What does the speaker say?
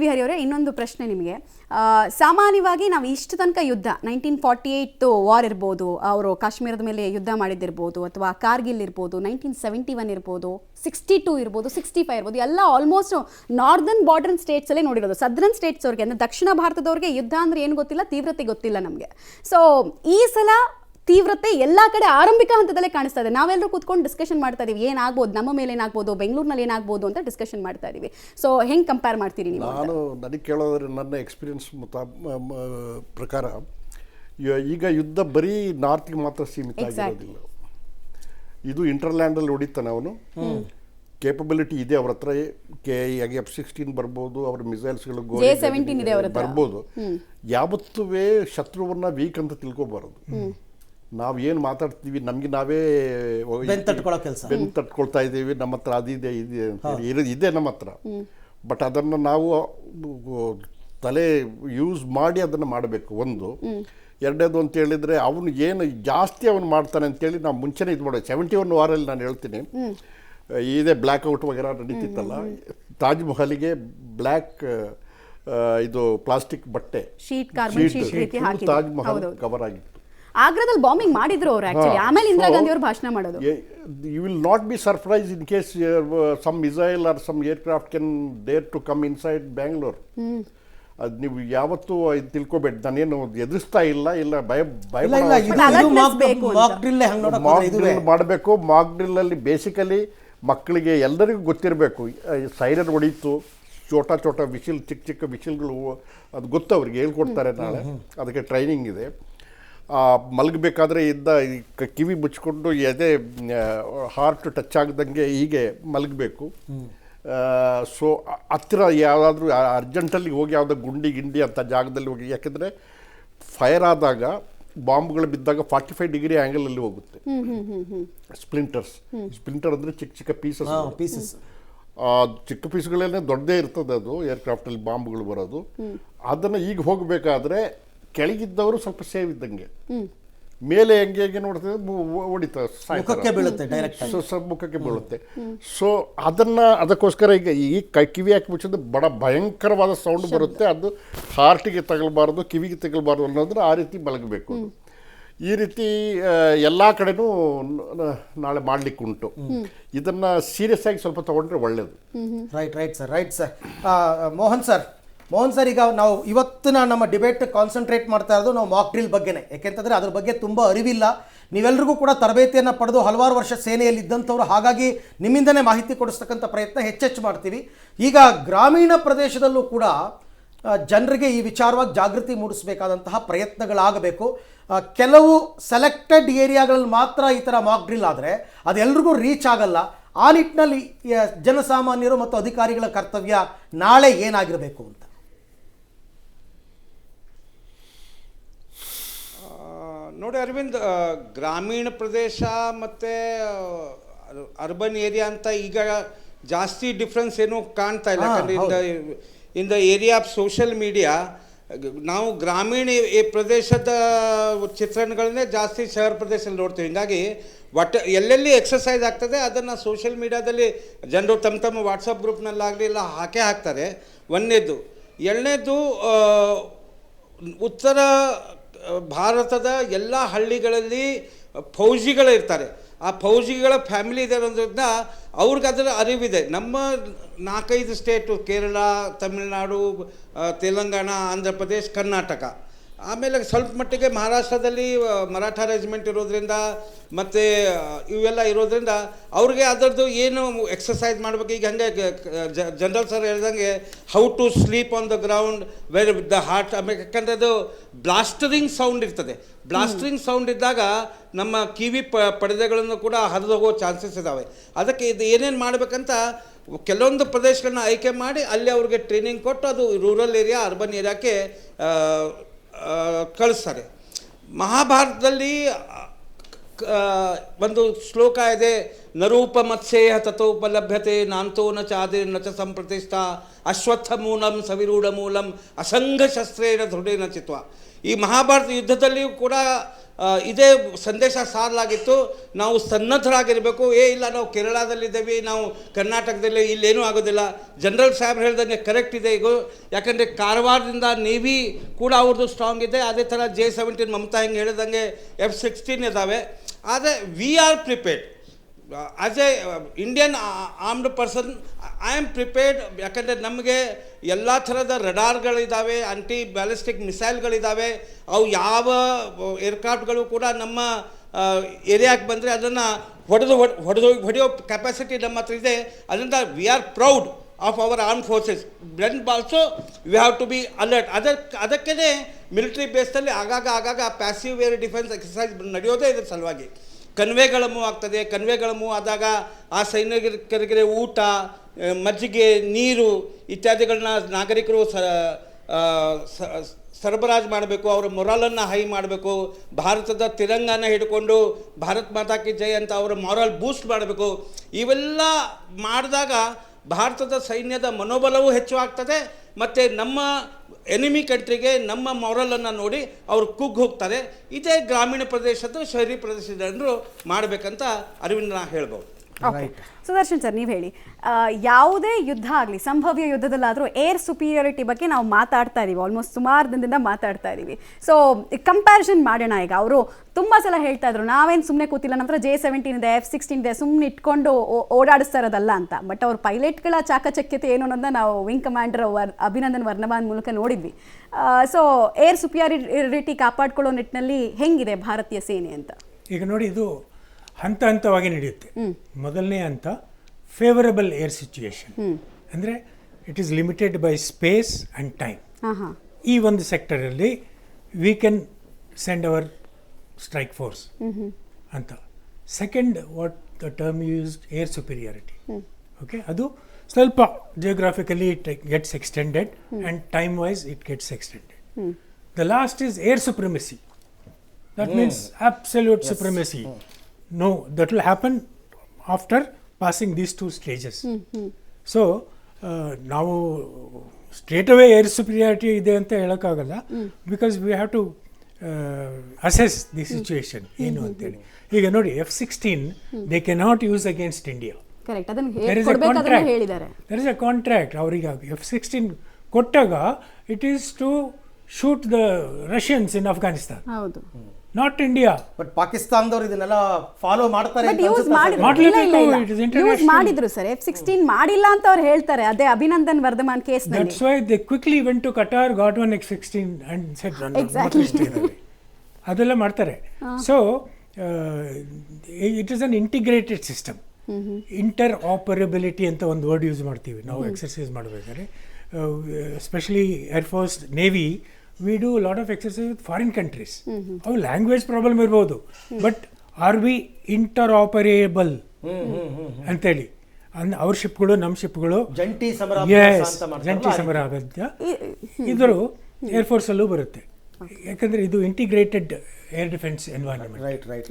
V ಹರಿ ಅವರೇ, ಇನ್ನೊಂದು ಪ್ರಶ್ನೆ ನಿಮಗೆ. ಸಾಮಾನ್ಯವಾಗಿ ನಾವು ಇಷ್ಟು ತನಕ ಯುದ್ಧ 1948 ವಾರ್ ಇರ್ಬೋದು, ಅವರು ಕಾಶ್ಮೀರದ ಮೇಲೆ ಯುದ್ಧ ಮಾಡಿದ್ದಿರ್ಬೋದು, ಅಥವಾ ಕಾರ್ಗಿಲ್ ಇರ್ಬೋದು, 1971 ಇರ್ಬೋದು, 62 ಇರ್ಬೋದು, 65 ಇರ್ಬೋದು, ಎಲ್ಲ ಆಲ್ಮೋಸ್ಟ್ ನಾರ್ದರ್ನ್ ಬಾರ್ಡರ್ ಸ್ಟೇಟ್ಸಲ್ಲೇ ನೋಡಿರೋದು. ಸದರ್ನ್ ಸ್ಟೇಟ್ಸ್ ಅವ್ರಿಗೆ ಅಂದರೆ ದಕ್ಷಿಣ ಭಾರತದವ್ರಿಗೆ ಯುದ್ಧ ಅಂದರೆ ಏನು ಗೊತ್ತಿಲ್ಲ, ತೀವ್ರತೆ ಗೊತ್ತಿಲ್ಲ ನಮಗೆ. ಸೊ ಈ ಸಲ ತೀವ್ರತೆ ಎಲ್ಲ ಕಡೆ ಆರಂಭಿಕ ಹಂತದಲ್ಲೇ ಕಾಣಿಸ್ತಾ ಇದೆ. ನಾವೆಲ್ಲರೂ ಕೂತ್ಕೊಂಡು ಡಿಸ್ಕಷನ್ ಮಾಡ್ತಾ ಇದೀವಿ, ಏನಾಗ್ಬೋದು, ನಮ್ಮ ಮೇಲೆ ಏನಾಗ್ಬೋದು, ಬೆಂಗಳೂರಿನಲ್ಲಿ ಏನಾಗ್ಬೋದು ಅಂತ ಡಿಸ್ಕಷನ್ ಮಾಡ್ತಾ ಇದೀವಿ. ಸೊ ಹೆಂಗೆ ಕಂಪೇರ್ ಮಾಡ್ತೀರಿ ನೀವು? ನನಗೆ ಕೇಳೋದ್ರೆ ನನ್ನ ಎಕ್ಸ್ಪೀರಿಯನ್ಸ್ ಪ್ರಕಾರ ಈಗ ಯುದ್ಧ ಬರೀ ನಾರ್ತ್ಗೆ ಮಾತ್ರ ಸೀಮಿತ ಆಗಿರೋದಿಲ್ಲ. ಇದು ಇಂಟರ್ಲ್ಯಾಂಡಲ್ಲಿ ಹೊಡಿತಾನೆ ಅವನು, ಕೇಪಬಿಲಿಟಿ ಇದೆ ಅವ್ರ ಹತ್ರ. F-16 ಬರ್ಬೋದು, ಅವ್ರ ಮಿಸೈಲ್ಸ್ಗಳು ಬರ್ಬೋದು. ಯಾವತ್ತೂ ಶತ್ರುವನ್ನ ವೀಕ್ ಅಂತ ತಿಳ್ಕೊಬಾರದು. ನಾವು ಏನು ಮಾತಾಡ್ತೀವಿ ನಮಗೆ ನಾವೇ ಬೆನ್ನು ತಟ್ಕೊಳ್ತಾ ಇದ್ದೀವಿ, ನಮ್ಮ ಹತ್ರ ಅದಿದೆ ಇದೆ ನಮ್ಮ ಹತ್ರ. ಬಟ್ ಅದನ್ನು ನಾವು ತಲೆ ಯೂಸ್ ಮಾಡಿ ಅದನ್ನು ಮಾಡಬೇಕು. ಒಂದು ಎರಡನೇದು ಅಂತ ಹೇಳಿದರೆ ಅವನು ಏನು ಜಾಸ್ತಿ ಅವನು ಮಾಡ್ತಾನೆ ಅಂತೇಳಿ ನಾವು ಮುಂಚೆನೇ ಇದು ಮಾಡೋದು. 71 ವಾರಲ್ಲಿ ನಾನು ಹೇಳ್ತೀನಿ, ಇದೇ ಬ್ಲ್ಯಾಕ್ ಔಟ್ ವಗೇರ ನಡೀತಿತ್ತಲ್ಲ, ತಾಜ್ ಮಹಲಿಗೆ ಬ್ಲ್ಯಾಕ್ ಇದು ಪ್ಲಾಸ್ಟಿಕ್ ಬಟ್ಟೆ ಶೀಟ್ ತಾಜ್ ಮಹಲ್ ಕವರ್ ಆಗಿತ್ತು. ಆಗ್ರಾದಲ್ಲಿ ಬಾಂಬಿಂಗ್ ಮಾಡಿದ್ರು ಅವರು ಆಕ್ಚುಲಿ, ಆಮೇಲೆ ಇಂದಿರಾ ಗಾಂಧಿ ಅವರು ಭಾಷಣ ಮಾಡೋದು. You will not be surprise in case some missile or some aircraft can dare to come inside Bangalore. ಅದು ನೀವು ಯಾವತ್ತೂ ಇದು ತಿಳ್ಕೊಬೇಡಿ, ನಾನೇನು ಎದುರಿಸ್ತಾ ಇಲ್ಲ ಮಾಕ್ ಡ್ರಿಲ್ ಮಾಡಬೇಕು. ಮಾಕ್ ಡ್ರಿಲ್ಲಲ್ಲಿ ಬೇಸಿಕಲಿ ಮಕ್ಕಳಿಗೆ ಎಲ್ಲರಿಗೂ ಗೊತ್ತಿರಬೇಕು, ಸೈರನ್ ಹೊಡೀತು, ಚೋಟ ವಿಶಿಲ್, ಚಿಕ್ಕ ವಿಶಿಲ್ಗಳು, ಅದು ಗೊತ್ತು ಅವ್ರಿಗೆ, ಹೇಳ್ಕೊಡ್ತಾರೆ ನಾಳೆ, ಅದಕ್ಕೆ ಟ್ರೈನಿಂಗ್ ಇದೆ. ಮಲಗಬೇಕಾದ್ರೆ ಕಿವಿ ಮುಚ್ಕೊಂಡು ಎದೆ ಹಾರ್ಟ್ ಟಚ್ ಆಗದಂಗೆ ಹೀಗೆ ಮಲಗಬೇಕು. ಸೊ ಹತ್ತಿರ ಯಾವುದಾದ್ರೂ ಅರ್ಜೆಂಟಲ್ಲಿ ಹೋಗಿ ಯಾವುದೋ ಗುಂಡಿ ಅಂತ ಜಾಗದಲ್ಲಿ ಹೋಗಿ, ಯಾಕೆಂದರೆ ಫೈರ್ ಆದಾಗ ಬಾಂಬ್ಗಳು ಬಿದ್ದಾಗ 45 ಡಿಗ್ರಿ ಆ್ಯಂಗಲಲ್ಲಿ ಹೋಗುತ್ತೆ. ಸ್ಪ್ಲಿಂಟರ್ ಅಂದರೆ ಚಿಕ್ಕ ಪೀಸಸ್. ಚಿಕ್ಕ ಪೀಸ್ಗಳೇ ದೊಡ್ಡದೇ ಇರ್ತದೆ ಅದು, ಏರ್ಕ್ರಾಫ್ಟಲ್ಲಿ ಬಾಂಬ್ಗಳು ಬರೋದು. ಅದನ್ನು ಈಗ ಹೋಗಬೇಕಾದ್ರೆ ಕೆಳಗಿದ್ದವರು ಸ್ವಲ್ಪ ಸೇವ್ ಇದ್ದಂಗೆ, ಮೇಲೆ ಹೆಂಗೆ ನೋಡ್ತದೆ ಹೊಡಿತಾ ಮುಖಕ್ಕೆ ಬೀಳುತ್ತೆ. ಸೊ ಅದಕ್ಕೋಸ್ಕರ ಈಗ ಈ ಕಿವಿ ಹಾಕಿ ಮುಚ್ಚಿದ್ರೆ ಭಯಂಕರವಾದ ಸೌಂಡ್ ಬರುತ್ತೆ. ಅದು ಹಾರ್ಟಿಗೆ ತಗಲಬಾರ್ದು, ಕಿವಿಗೆ ತಗಲಬಾರ್ದು ಅನ್ನೋದ್ರೆ ಆ ರೀತಿ ಮಲಗಬೇಕು. ಈ ರೀತಿ ಎಲ್ಲ ಕಡೆನೂ ನಾಳೆ ಮಾಡಲಿಕ್ಕುಂಟು. ಇದನ್ನು ಸೀರಿಯಸ್ ಆಗಿ ಸ್ವಲ್ಪ ತಗೊಂಡ್ರೆ ಒಳ್ಳೆಯದು. Right sir. ಮೋಹನ್ ಸರ್, ಈಗ ನಾವು ಇವತ್ತಿನ ನಮ್ಮ ಡಿಬೇಟ್ ಕಾನ್ಸಂಟ್ರೇಟ್ ಮಾಡ್ತಾ ಇರೋದು ನಾವು ಮಾಕ್ ಡ್ರಿಲ್ ಬಗ್ಗೆನೇ. ಯಾಕೆಂತಂದರೆ ಅದ್ರ ಬಗ್ಗೆ ತುಂಬ ಅರಿವಿಲ್ಲ. ನೀವೆಲ್ಲರಿಗೂ ಕೂಡ ತರಬೇತಿಯನ್ನು ಪಡೆದು ಹಲವಾರು ವರ್ಷ ಸೇನೆಯಲ್ಲಿ ಇದ್ದಂಥವ್ರು, ಹಾಗಾಗಿ ನಿಮ್ಮಿಂದನೇ ಮಾಹಿತಿ ಕೊಡಿಸ್ತಕ್ಕಂಥ ಪ್ರಯತ್ನ ಹೆಚ್ಚೆಚ್ಚು ಮಾಡ್ತೀವಿ. ಈಗ ಗ್ರಾಮೀಣ ಪ್ರದೇಶದಲ್ಲೂ ಕೂಡ ಜನರಿಗೆ ಈ ವಿಚಾರವಾಗಿ ಜಾಗೃತಿ ಮೂಡಿಸಬೇಕಾದಂತಹ ಪ್ರಯತ್ನಗಳಾಗಬೇಕು. ಕೆಲವು ಸೆಲೆಕ್ಟೆಡ್ ಏರಿಯಾಗಳಲ್ಲಿ ಮಾತ್ರ ಈ ಥರ ಮಾಕ್ ಡ್ರಿಲ್ ಆದರೆ ಅದೆಲ್ರಿಗೂ ರೀಚ್ ಆಗಲ್ಲ. ಆ ನಿಟ್ಟಿನಲ್ಲಿ ಜನಸಾಮಾನ್ಯರು ಮತ್ತು ಅಧಿಕಾರಿಗಳ ಕರ್ತವ್ಯ ನಾಳೆ ಏನಾಗಿರಬೇಕು ಅಂತ? ನೋಡಿ ಅರವಿಂದ್, ಗ್ರಾಮೀಣ ಪ್ರದೇಶ ಮತ್ತು ಅರ್ಬನ್ ಏರಿಯಾ ಅಂತ ಈಗ ಜಾಸ್ತಿ ಡಿಫ್ರೆನ್ಸ್ ಏನೂ ಕಾಣ್ತಾ ಇಲ್ಲ. ಯಾಕಂದರೆ in the area of social media ನಾವು ಗ್ರಾಮೀಣ ಪ್ರದೇಶದ ಚಿತ್ರಣಗಳನ್ನೇ ಜಾಸ್ತಿ ಶಹರ ಪ್ರದೇಶದಲ್ಲಿ ನೋಡ್ತೀವಿ. ಹೀಗಾಗಿ ಎಲ್ಲೆಲ್ಲಿ ಎಕ್ಸಸೈಸ್ ಆಗ್ತದೆ ಅದನ್ನು ಸೋಷಿಯಲ್ ಮೀಡಿಯಾದಲ್ಲಿ ಜನರು ತಮ್ಮ ವಾಟ್ಸಪ್ ಗ್ರೂಪ್ನಲ್ಲಾಗಲಿ ಎಲ್ಲ ಹಾಕ್ತಾರೆ. ಒಂದನೇದು. ಎರಡನೇದು, ಉತ್ತರ ಭಾರತದ ಎಲ್ಲ ಹಳ್ಳಿಗಳಲ್ಲಿ ಫೌಜಿಗಳಿರ್ತಾರೆ. ಆ ಫೌಜಿಗಳ ಫ್ಯಾಮಿಲಿ ಇದೆ ಅನ್ನೋದ್ರಿಂದ ಅವ್ರಿಗೆ ಅದರ ಅರಿವಿದೆ. ನಮ್ಮ 4-5 ಸ್ಟೇಟು, ಕೇರಳ, ತಮಿಳುನಾಡು, ತೆಲಂಗಾಣ, ಆಂಧ್ರ ಪ್ರದೇಶ್, ಕರ್ನಾಟಕ, ಆಮೇಲೆ ಸ್ವಲ್ಪ ಮಟ್ಟಿಗೆ ಮಹಾರಾಷ್ಟ್ರದಲ್ಲಿ ಮರಾಠ ರೆಜಿಮೆಂಟ್ ಇರೋದ್ರಿಂದ ಮತ್ತು ಇವೆಲ್ಲ ಇರೋದ್ರಿಂದ ಅವ್ರಿಗೆ ಅದರದ್ದು ಏನು ಎಕ್ಸಸೈಸ್ ಮಾಡಬೇಕು. ಈಗ ಹಂಗೆ ಜನರಲ್ ಸರ್ ಹೇಳ್ದಂಗೆ how to sleep on the ground where the heart. ಆಮೇಲೆ ಯಾಕಂದರೆ ಅದು ಬ್ಲಾಸ್ಟರಿಂಗ್ ಸೌಂಡ್ ಇರ್ತದೆ. ಬ್ಲಾಸ್ಟರಿಂಗ್ ಸೌಂಡ್ ಇದ್ದಾಗ ನಮ್ಮ ಕಿವಿ ಪಡೆದೆಗಳನ್ನು ಕೂಡ ಹರಿದು ಹೋಗೋ ಚಾನ್ಸಸ್ ಇದ್ದಾವೆ. ಅದಕ್ಕೆ ಇದು ಏನೇನು ಮಾಡಬೇಕಂತ ಕೆಲವೊಂದು ಪ್ರದೇಶಗಳನ್ನ ಆಯ್ಕೆ ಮಾಡಿ ಅಲ್ಲಿ ಅವ್ರಿಗೆ ಟ್ರೈನಿಂಗ್ ಕೊಟ್ಟು ಅದು ರೂರಲ್ ಏರಿಯಾ, ಅರ್ಬನ್ ಏರಿಯಾಕ್ಕೆ ಕಳಿಸ್ತಾರೆ. ಮಹಾಭಾರತದಲ್ಲಿ ಒಂದು ಶ್ಲೋಕ ಇದೆ, ನರೂಪಮತ್ಸೇಹ ತಥೋಪಲಭ್ಯತೆ ನಾಂತೋ ನ ಚಾದೆ ನ ಚ ಸಂಪ್ರತಿಷ್ಠಾ ಅಶ್ವತ್ಥ ಮೂಲಂ ಸವಿರೂಢ ಮೂಲಂ ಅಸಂಘ ಶಸ್ತ್ರೇಣ ದೃಢೇನ ಚಿತ್ವ. ಈ ಮಹಾಭಾರತ ಯುದ್ಧದಲ್ಲಿಯೂ ಕೂಡ ಇದೇ ಸಂದೇಶ ಸಾರಲಾಗಿತ್ತು. ನಾವು ಸನ್ನದ್ಧರಾಗಿರಬೇಕು. ಇಲ್ಲ ನಾವು ಕೇರಳದಲ್ಲಿದ್ದೇವೆ, ನಾವು ಕರ್ನಾಟಕದಲ್ಲಿ ಇಲ್ಲೇನೂ ಆಗೋದಿಲ್ಲ. ಜನರಲ್ ಸಾಹೇಬ್ರು ಹೇಳ್ದಂಗೆ ಕರೆಕ್ಟ್ ಇದೆ ಈಗ. ಯಾಕಂದರೆ ಕಾರವಾರದಿಂದ ನೇವಿ ಕೂಡ ಅವ್ರದ್ದು ಸ್ಟ್ರಾಂಗ್ ಇದೆ. ಅದೇ ಥರ J-17 ಮಮತಾ ಹಿಂಗೆ ಹೇಳಿದಂಗೆ F-16 ಇದ್ದಾವೆ. ಆದರೆ we are prepared as A Indian armed person. I am prepared. ಯಾಕಂದರೆ ನಮಗೆ ಎಲ್ಲ ಥರದ ರಡಾರ್ಗಳಿದ್ದಾವೆ, ಆಂಟಿ ಬ್ಯಾಲಿಸ್ಟಿಕ್ ಮಿಸೈಲ್ಗಳಿದ್ದಾವೆ. ಅವು ಯಾವ ಏರ್ಕ್ರಾಫ್ಟ್ಗಳು ಕೂಡ ನಮ್ಮ ಏರಿಯಾಕ್ಕೆ ಬಂದರೆ ಅದನ್ನು ಹೊಡೆಯೋ ಕೆಪಾಸಿಟಿ ನಮ್ಮ ಹತ್ರ ಇದೆ. ಅದರಿಂದ we are proud of our arm forces. Then also we have to be alert. ಅದಕ್ಕೇ ಮಿಲಿಟರಿ ಬೇಸ್ನಲ್ಲಿ ಆಗಾಗ ಪ್ಯಾಸಿವ್ ಏರ್ ಡಿಫೆನ್ಸ್ ಎಕ್ಸಸೈಸ್ ನಡೆಯೋದೇ ಇದ್ರ ಸಲುವಾಗಿ. ಕನ್ವೆಗಳ ಮೂವ್ ಆಗ್ತದೆ. ಕನ್ವೆಗಳ ಮೂವ್ ಆದಾಗ ಆ ಸೈನಿಕರಿಗೆ ಊಟ, ಮಜ್ಜಿಗೆ, ನೀರು ಇತ್ಯಾದಿಗಳನ್ನ ನಾಗರಿಕರು ಸರಬರಾಜು ಮಾಡಬೇಕು. ಅವರ ಮೊರಾಲನ್ನು ಹೈ ಮಾಡಬೇಕು. ಭಾರತದ ತಿರಂಗನ ಹಿಡ್ಕೊಂಡು ಭಾರತ್ ಮಾತಾ ಕಿ ಜೈ ಅಂತ ಅವರ ಮೊರಾಲ್ ಬೂಸ್ಟ್ ಮಾಡಬೇಕು. ಇವೆಲ್ಲ ಮಾಡಿದಾಗ ಭಾರತದ ಸೈನ್ಯದ ಮನೋಬಲವೂ ಹೆಚ್ಚು ಆಗ್ತದೆ. ಮತ್ತು ನಮ್ಮ ಎನಿಮಿ ಕಂಟ್ರಿಗೆ ನಮ್ಮ ಮೊರಲನ್ನು ನೋಡಿ ಅವರು ಕುಗ್ಗಿ ಹೋಗ್ತಾರೆ. ಇದೇ ಗ್ರಾಮೀಣ ಪ್ರದೇಶದ್ದು ಶಹರಿ ಪ್ರದೇಶದ ಜನರು ಮಾಡಬೇಕಂತ ಅರವಿಂದ್ ನಾ ಹೇಳ್ಬೋದು. ಸುದರ್ಶನ್ ಸರ್, ನೀವು ಹೇಳಿ, ಯಾವುದೇ ಯುದ್ಧ ಆಗಲಿ, ಸಂಭವ್ಯ ಯುದ್ಧದಲ್ಲಾದರೂ ಏರ್ ಸುಪೀರಿಯರಿಟಿ ಬಗ್ಗೆ ನಾವು ಮಾತಾಡ್ತಾ ಇದ್ದೀವಿ, ಆಲ್ಮೋಸ್ಟ್ ಸುಮಾರು ದಿನದಿಂದ ಮಾತಾಡ್ತಾ ಇದ್ದೀವಿ. ಸೊ ಕಂಪ್ಯಾರಿಸನ್ ಮಾಡೋಣ. ಈಗ ಅವರು ತುಂಬ ಸಲ ಹೇಳ್ತಾ ಇದ್ರು, ನಾವೇನು ಸುಮ್ಮನೆ ಕೂತಿಲ್ಲ, ನಮ್ಮ ಹತ್ರ J-17 ಇದೆ, F-16 ಇದೆ, ಸುಮ್ಮನೆ ಇಟ್ಕೊಂಡು ಓಡಾಡಿಸ್ತಾ ಇರೋದಲ್ಲ ಅಂತ. ಬಟ್ ಅವ್ರ ಪೈಲಟ್ಗಳ ಚಾಕಚಕ್ಯತೆ ಏನು ಅನ್ನೋದನ್ನ ನಾವು ವಿಂಗ್ ಕಮಾಂಡರ್ ಅಭಿನಂದನ್ ವರ್ನಮಾನ್ ಮೂಲಕ ನೋಡಿದ್ವಿ. ಸೊ ಏರ್ ಸುಪೀರಿಯರಿಟಿ ಕಾಪಾಡ್ಕೊಳ್ಳೋ ನಿಟ್ಟಿನಲ್ಲಿ ಹೆಂಗಿದೆ ಭಾರತೀಯ ಸೇನೆ ಅಂತ? ಈಗ ನೋಡಿ, ಇದು ಹಂತ ಹಂತವಾಗಿ ನಡೆಯುತ್ತೆ. ಮೊದಲನೇ ಹಂತ ಫೇವರಬಲ್ ಏರ್ ಸಿಚುಯೇಷನ್, ಅಂದರೆ it is limited by space and time. ಈ ಒಂದು ಸೆಕ್ಟರಲ್ಲಿ we can send our strike force ಅಂತ. Second, what the term used, air superiority. Okay, ಅದು ಸ್ವಲ್ಪ geographically it gets extended and time wise it gets extended. The last is air supremacy. That means absolute supremacy. No, that will happen after passing these two stages. So, ನಾವು straight away air superiority ಇದೆ ಅಂತ ಹೇಳೋಕ್ಕಾಗಲ್ಲ. Because we have to assess the situation ಏನು ಅಂತೇಳಿ. ಈಗ ನೋಡಿ, F-16 they cannot use against India. Correct, ಅದನ್ನು There is a contract. ಹೇಳಿದ್ದಾರೆ. There is a contract. ಅವರಿಗೆ F-16 ಕೊಟ್ಟಾಗ it is to shoot the Russians in Afghanistan, ಹೌದು, ನಾಟ್ ಇಂಡಿಯಾ. ಬಟ್ ಪಾಕಿಸ್ತಾನದವರು ಇದನ್ನೆಲ್ಲ ಫಾಲೋ ಮಾಡ್ತಾರೆ ಅಂತ ಯೂಸ್ ಅನ್ಸುತ್ತಾ ಸರ್? ಮಾಡಿದ್ರು ಸರ್. F-16 ಮಾಡಿಲ್ಲ ಅಂತ ಅವ್ರು ಹೇಳ್ತಾರೆ. ಅದೇ ಅಭಿನಂದನ್ ವರ್ಧಮಾನ್ ಕೇಸ್ ನಲ್ಲಿ. That's why they quickly went to Qatar, got one F-16 and said run. Exactly. ಅದೆಲ್ಲ ಮಾಡ್ತಾರೆ. So it is an integrated system. Interoperability ಅಂತ ಒಂದು ವರ್ಡ್ ಯೂಸ್ ಮಾಡ್ತೀವಿ ನಾವು ಎಕ್ಸರ್ಸೈಸ್ ಮಾಡಬೇಕಾದ್ರೆ. Especially air force, navy, we do a lot of exercise with foreign countries. Our language problem ಇರ್ಬೋದು, but R V interoperable ಅಂತೇಳಿ ಅವ್ರ ಶಿಪ್ಗಳು ನಮ್ಮ ಶಿಪ್ಗಳು ಜಂಟಿ ಸಮರ ಆಗುತ್ತೆ. ಇದ್ರು ಏರ್ಫೋರ್ಸಲ್ಲೂ ಬರುತ್ತೆ. ಯಾಕಂದರೆ ಇದು integrated air defence environment. Right.